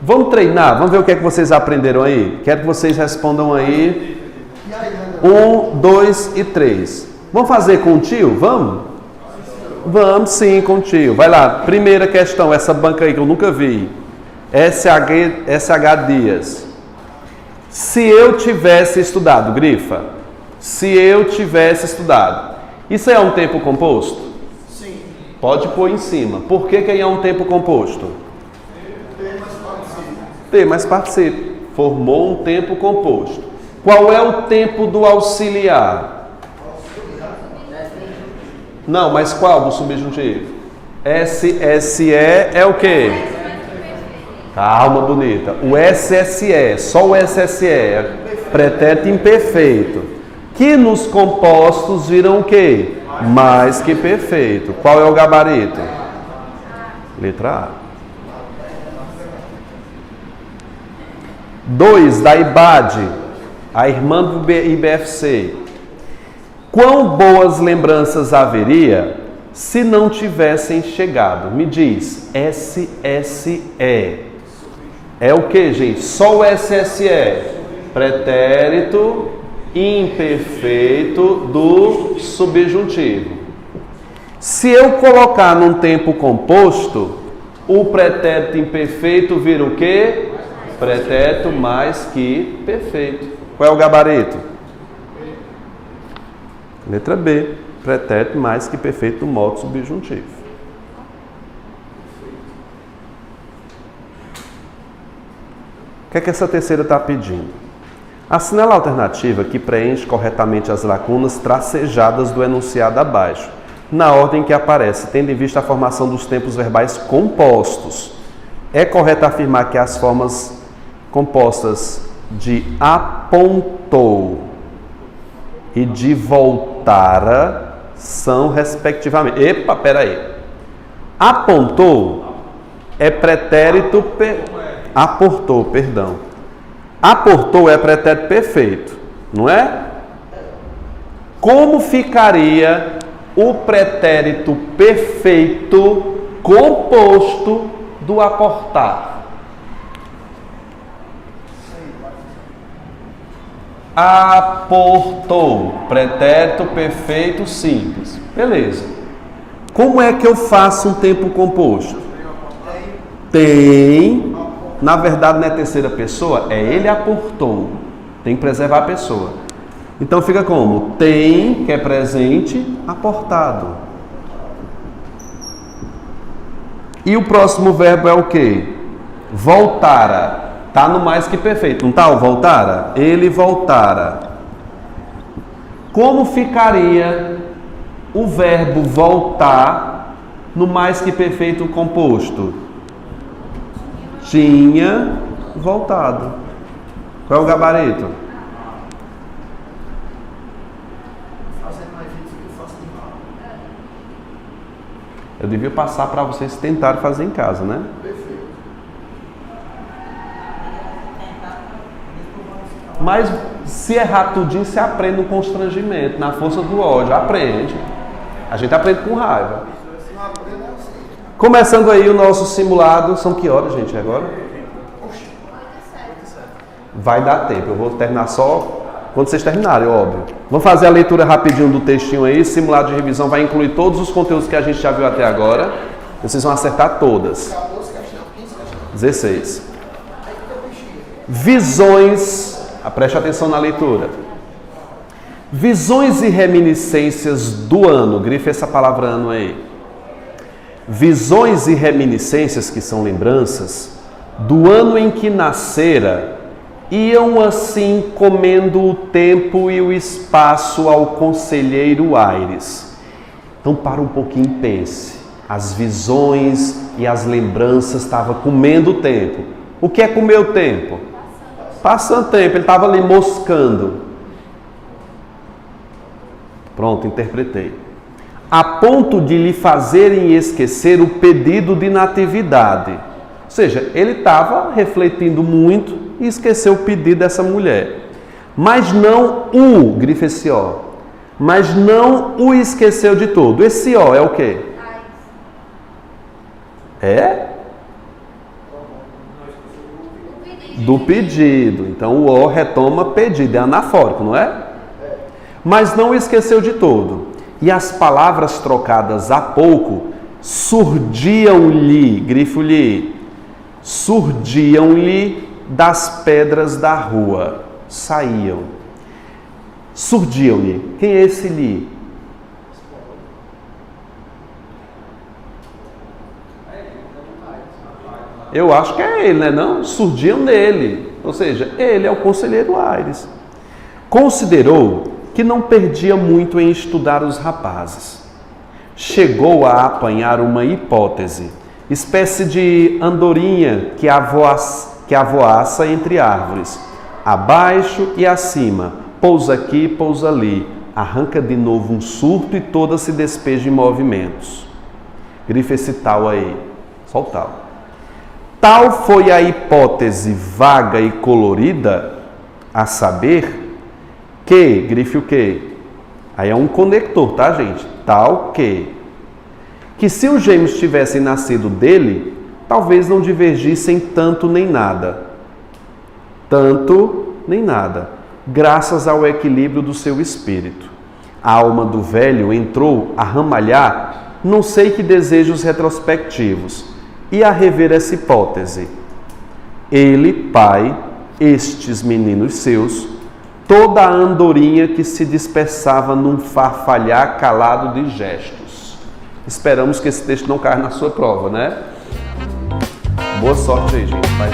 Vamos treinar? Vamos ver o que é que vocês aprenderam aí? Quero que vocês respondam aí. 1, 2 e 3. Vamos fazer com o tio? Vamos? Vamos sim com o tio. Vai lá, primeira questão, essa banca aí que eu nunca vi. SH Dias. Se eu tivesse estudado, grifa. Se eu tivesse estudado. Isso é um tempo composto? Sim. Pode pôr em cima. Por que é um tempo composto? T mais participo. Formou um tempo composto. Qual é o tempo do auxiliar? Não, mas qual do subjuntivo? SSE é o quê? Calma, bonita. O SSE, só o SSE, é pretérito imperfeito. Que nos compostos viram o quê? Mais que perfeito. Qual é o gabarito? Letra A. 2, da IBAD, a irmã do IBFC. Quão boas lembranças haveria se não tivessem chegado? Me diz, SSE. É o que, gente? Só o SSE. Pretérito imperfeito do subjuntivo. Se eu colocar num tempo composto, o pretérito imperfeito vira o quê? Pretérito mais que perfeito. Qual é o gabarito? Letra B. Pretérito mais que perfeito do modo subjuntivo. O que é que essa terceira está pedindo? Assinala a alternativa que preenche corretamente as lacunas tracejadas do enunciado abaixo, na ordem que aparece, tendo em vista a formação dos tempos verbais compostos. É correto afirmar que as formas compostas de apontou e de voltara são, respectivamente... Epa, peraí. Apontou é pretérito... Aportou, perdão. Aportou é pretérito perfeito, não é? Como ficaria o pretérito perfeito composto do aportar? Aportou, pretérito perfeito simples. Beleza. Como é que eu faço um tempo composto? Tem. Na verdade, não é terceira pessoa, é ele aportou. Tem que preservar a pessoa. Então fica como? Tem, que é presente, aportado. E o próximo verbo é o quê? Voltara. Está no mais que perfeito, não está o voltara? Ele voltara. Como ficaria o verbo voltar no mais que perfeito composto? Tinha voltado. Qual é o gabarito? Eu devia passar para vocês tentarem fazer em casa, né? Mas se errar tudinho, você aprende no constrangimento, na força do ódio. Aprende. A gente aprende com raiva. Começando aí o nosso simulado. São que horas, gente, agora? Vai dar tempo. Eu vou terminar só quando vocês terminarem, óbvio. Vamos fazer a leitura rapidinho do textinho aí. Simulado de revisão vai incluir todos os conteúdos que a gente já viu até agora. Vocês vão acertar todas. 16. Visões. Preste atenção na leitura. Visões e reminiscências do ano. Grife essa palavra ano aí. Visões e reminiscências, que são lembranças, do ano em que nascera, iam assim comendo o tempo e o espaço ao conselheiro Aires. Então para um pouquinho e pense. As visões e as lembranças estavam comendo o tempo. O que é comer o tempo? Passando tempo, ele estava ali moscando. Pronto, interpretei. A ponto de lhe fazerem esquecer o pedido de natividade. Ou seja, ele estava refletindo muito e esqueceu o pedido dessa mulher. Mas não o, grife esse ó, mas não o esqueceu de todo. Esse ó é o quê? É? Do pedido. Então o ó retoma pedido, é anafórico, não é? Mas não o esqueceu de todo. E as palavras trocadas há pouco surdiam-lhe, grifo-lhe, surdiam-lhe das pedras da rua, saíam. Surdiam-lhe. Quem é esse lhe? Eu acho que é ele, né? Não? Surdiam nele. Ou seja, ele é o conselheiro Aires. Considerou que não perdia muito em estudar os rapazes. Chegou a apanhar uma hipótese, espécie de andorinha que avoaça entre árvores, abaixo e acima, pousa aqui, pousa ali, arranca de novo um surto e toda se despeja em movimentos. Grife esse tal aí, só o tal. Tal foi a hipótese vaga e colorida, a saber que, grife o que? Aí é um conector, tá, gente? Tal que se os gêmeos tivessem nascido dele, talvez não divergissem tanto nem nada. Tanto nem nada, graças ao equilíbrio do seu espírito. A alma do velho entrou a ramalhar, não sei que desejos retrospectivos, e a rever essa hipótese. Ele, pai, estes meninos seus, toda a andorinha que se dispersava num farfalhar calado de gestos. Esperamos que esse texto não caia na sua prova, né? Boa sorte aí, gente. Faz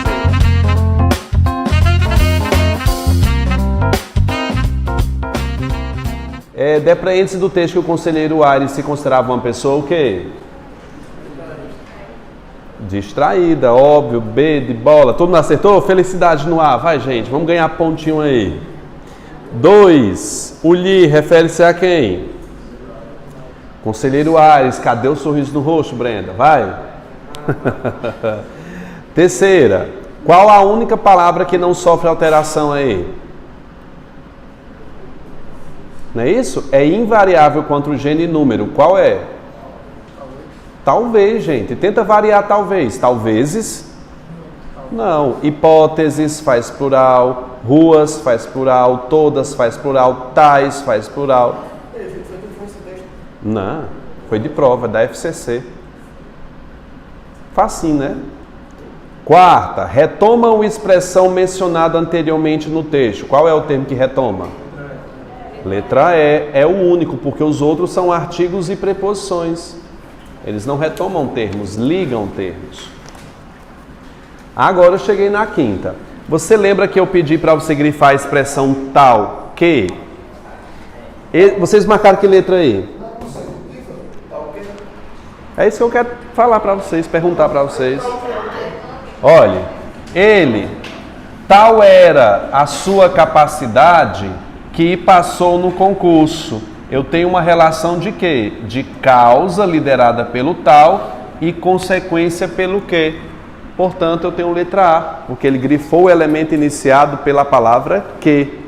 aí. Depreende-se do texto que o conselheiro Aires se considerava uma pessoa o quê? Distraída, óbvio. B de bola. Todo mundo acertou? Felicidade no ar. Vai, gente. Vamos ganhar pontinho aí. 2. O lhe refere-se a quem? Conselheiro Aires, cadê o sorriso no rosto, Brenda? Vai. Terceira, qual a única palavra que não sofre alteração aí? Não é isso? É invariável quanto o gênero e número. Qual é? Talvez, gente. Tenta variar talvez. Talvezes. Não. Hipóteses faz plural. Ruas faz plural. Todas faz plural. Tais faz plural. Não. Foi de prova, da FCC. Facinho, né? Quarta. Retoma uma expressão mencionada anteriormente no texto. Qual é o termo que retoma? Letra E. É o único, porque os outros são artigos e preposições. Eles não retomam termos, ligam termos. Agora eu cheguei na quinta. Você lembra que eu pedi para você grifar a expressão tal que? Vocês marcaram que letra aí? É isso que eu quero falar para vocês, perguntar para vocês. Olha, ele, tal era a sua capacidade que passou no concurso. Eu tenho uma relação de quê? De causa liderada pelo tal e consequência pelo quê? Portanto, eu tenho letra A, porque ele grifou o elemento iniciado pela palavra que.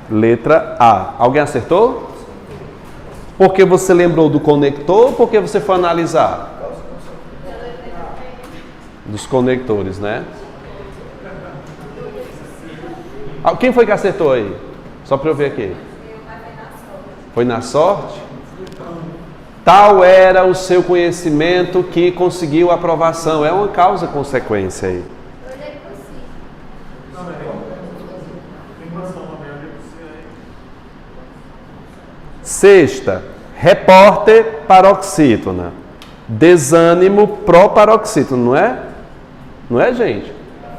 Letra A. Alguém acertou? Porque você lembrou do conector ou porque você foi analisar? Dos conectores, né? Quem foi que acertou aí? Só para eu ver aqui. Foi na sorte? Tal era o seu conhecimento que conseguiu aprovação. É uma causa-consequência aí. Sexta, repórter paroxítona. Desânimo proparoxítona, não é? Não é, gente?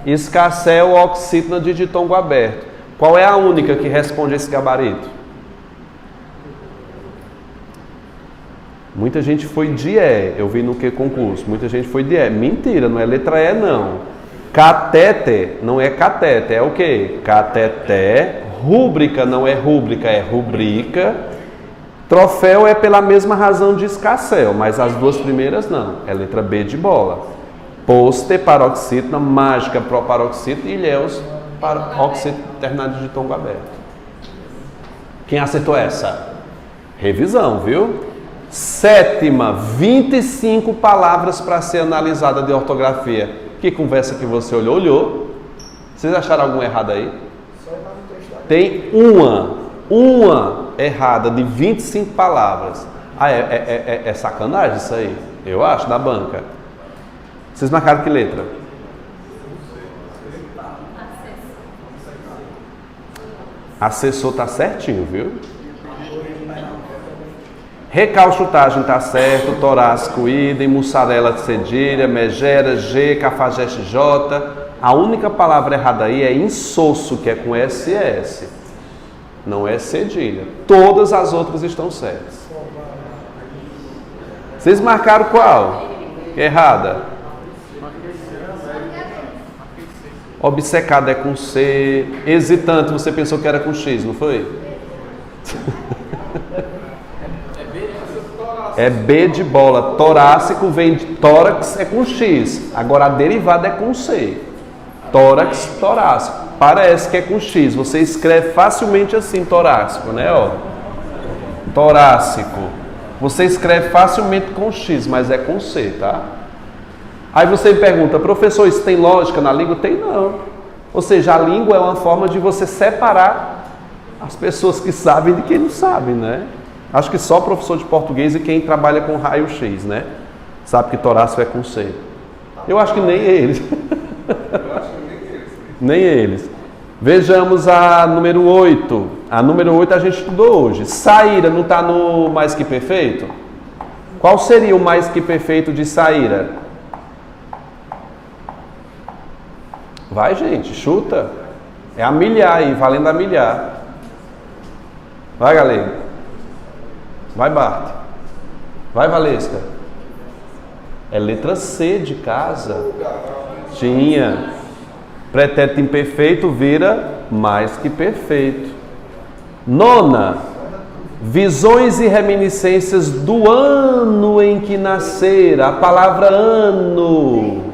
Escarcel oxítona de ditongo aberto. Qual é a única que responde a esse gabarito? Muita gente foi de E, eu vi no que concurso? Muita gente foi de E. Mentira, não é letra E não. Catéter não é catéter, é o quê? Cateté. Rúbrica não é rúbrica, é rubrica. Troféu é pela mesma razão de escarcel, mas as duas primeiras não. É letra B de bola. Pôster, paroxítona, mágica, proparoxítona e ilhéus, paroxítona, terminado de ditongo aberto. Quem acertou essa? Revisão, viu? Sétima, 25 palavras para ser analisada de ortografia. Que conversa que você olhou? Olhou. Vocês acharam alguma errada aí? Tem uma errada de 25 palavras. É sacanagem isso aí? Eu acho, na banca. Vocês marcaram que letra? Assessor tá certinho, viu? Recalchutagem tá certo, torácico idem, mussarela de cedilha, megera, G, cafajeste J. A única palavra errada aí é insosso, que é com SS. Não é cedilha. Todas as outras estão certas. Vocês marcaram qual? Errada. Obcecado é com C. Hesitante, você pensou que era com X, não foi? É B de bola. Torácico vem de tórax, é com X. Agora a derivada é com C. Tórax, torácico. Parece que é com X. Você escreve facilmente assim, torácico, né? Ó. Torácico. Você escreve facilmente com X, mas é com C, tá? Aí você me pergunta, professor, isso tem lógica na língua? Tem não. Ou seja, a língua é uma forma de você separar as pessoas que sabem de quem não sabem, né? Acho que só professor de português e quem trabalha com raio-x, né? Sabe que torácico é com C. Eu acho que nem eles. Nem eles. Vejamos a número 8. A número 8 a gente estudou hoje. Saíra não está no mais que perfeito? Qual seria o mais que perfeito de saíra? Vai, gente, chuta. É a milhar aí, valendo a milhar. Vai, galera. Vai, Bart. Vai, Valesca. É letra C de casa. Tinha. Pretérito imperfeito vira mais que perfeito. Nona. Visões e reminiscências do ano em que nascer. A palavra ano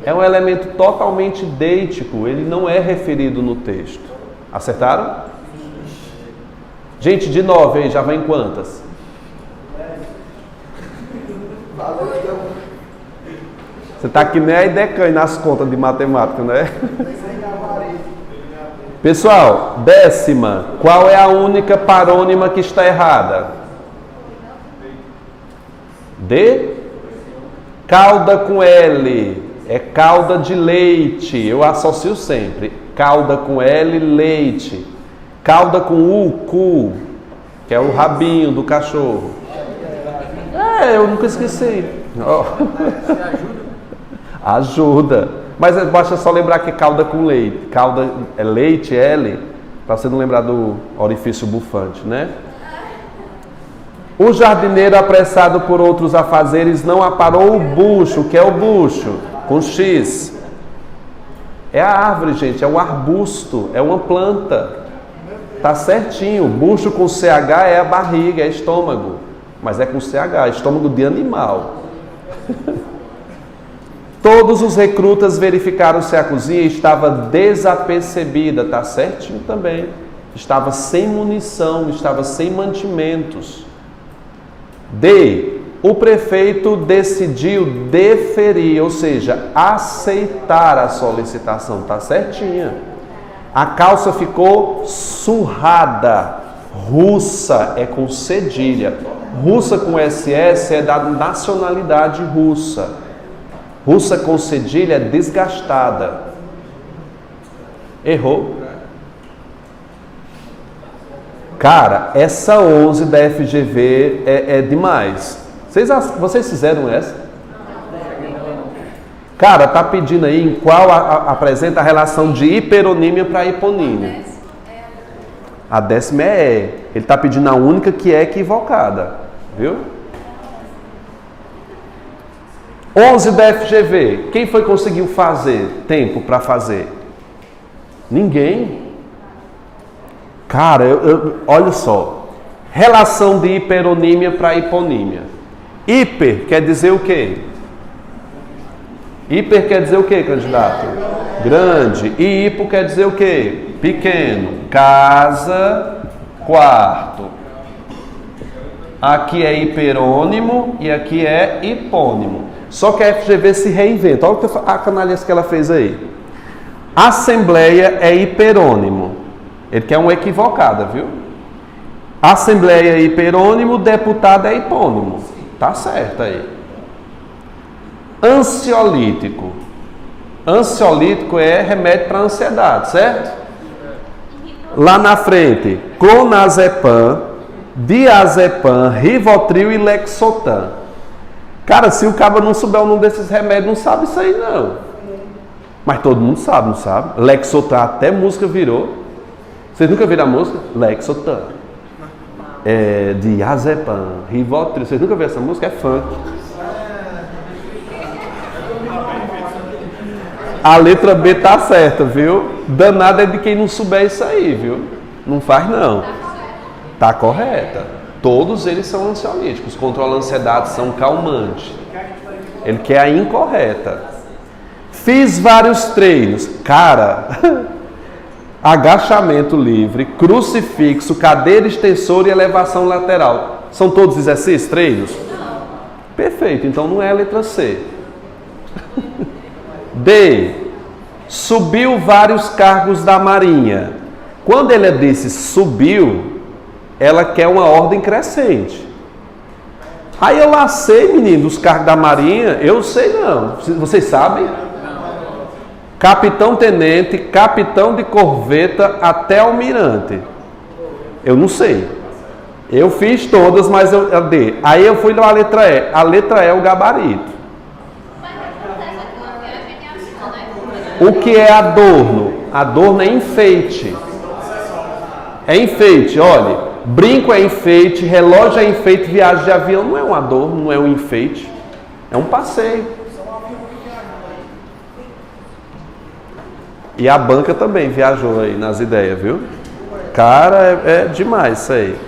é um elemento totalmente deítico, ele não é referido no texto. Acertaram? Gente, de 9 aí, já vai em quantas? Você está que nem a Idecã nas contas de matemática, né? Pessoal, 10ª. Qual é a única parônima que está errada? D? Calda com L. É calda de leite. Eu associo sempre. Calda com L, leite. Calda com U, cu. Que é o rabinho do cachorro. Eu nunca esqueci. Oh. Ajuda. Mas basta só lembrar que é calda com leite. Calda é leite, L, para você não lembrar do orifício bufante, né? O jardineiro, apressado por outros afazeres, não aparou o bucho. O que é o bucho? Com X. É a árvore, gente, é um arbusto, é uma planta. Tá certinho. Bucho com CH é a barriga, é estômago. Mas é com CH, estômago de animal. Todos os recrutas verificaram se a cozinha estava desapercebida, tá certinho também. Estava sem munição, estava sem mantimentos. D. O prefeito decidiu deferir, ou seja, aceitar a solicitação, tá certinha. A calça ficou surrada. Russa é com cedilha. Russa com SS é da nacionalidade russa. Russa com cedilha é desgastada. Errou. Cara, essa 11 da FGV é demais. Vocês fizeram essa? Cara, tá pedindo aí em qual apresenta a relação de hiperonímia para hiponímia. A 10ª é. Ele tá pedindo a única que é equivocada. Viu? 11 da FGV. Quem foi que conseguiu fazer tempo para fazer? Ninguém. Cara, olha só. Relação de hiperonímia para hiponímia. Hiper quer dizer o quê? Hiper quer dizer o quê, candidato? Grande. E hipo quer dizer o quê? Pequeno. Casa, quarto. Aqui é hiperônimo e aqui é hipônimo. Só que a FGV se reinventa. Olha a canalhas que ela fez aí. Assembleia é hiperônimo. Ele quer uma equivocada, viu? Assembleia é hiperônimo, deputado é hipônimo. Tá certo aí. Ansiolítico. Ansiolítico é remédio para ansiedade, certo? Lá na frente, clonazepam, diazepam, rivotril e lexotan. Cara, se o cara não souber o nome desses remédios, não sabe isso aí não. Mas todo mundo sabe, não sabe? Lexotan, até música virou. Vocês nunca viram a música? Lexotan. Diazepam, rivotril. Vocês nunca viram essa música? É funk. A letra B tá certa, viu? Danada é de quem não souber isso aí, viu? Não faz não. Tá correta. Todos eles são ansiolíticos. Controla a ansiedade, são calmantes. Ele quer a incorreta. Fiz vários treinos. Cara, agachamento livre, crucifixo, cadeira extensora e elevação lateral. São todos exercícios, treinos? Perfeito, então não é a letra C. D. Subiu vários cargos da Marinha. Quando ela disse subiu, ela quer uma ordem crescente. Aí eu lá sei, menino, os cargos da Marinha, eu sei não. Vocês sabem? Capitão tenente, capitão de corveta até almirante. Eu não sei. Eu fiz todas, mas eu dei. Aí eu fui na letra E. A letra E é o gabarito. O que é adorno? Adorno é enfeite. É enfeite, olha. Brinco é enfeite, relógio é enfeite, viagem de avião não é um adorno, não é um enfeite. É um passeio. E a banca também viajou aí nas ideias, viu? Cara, é demais isso aí.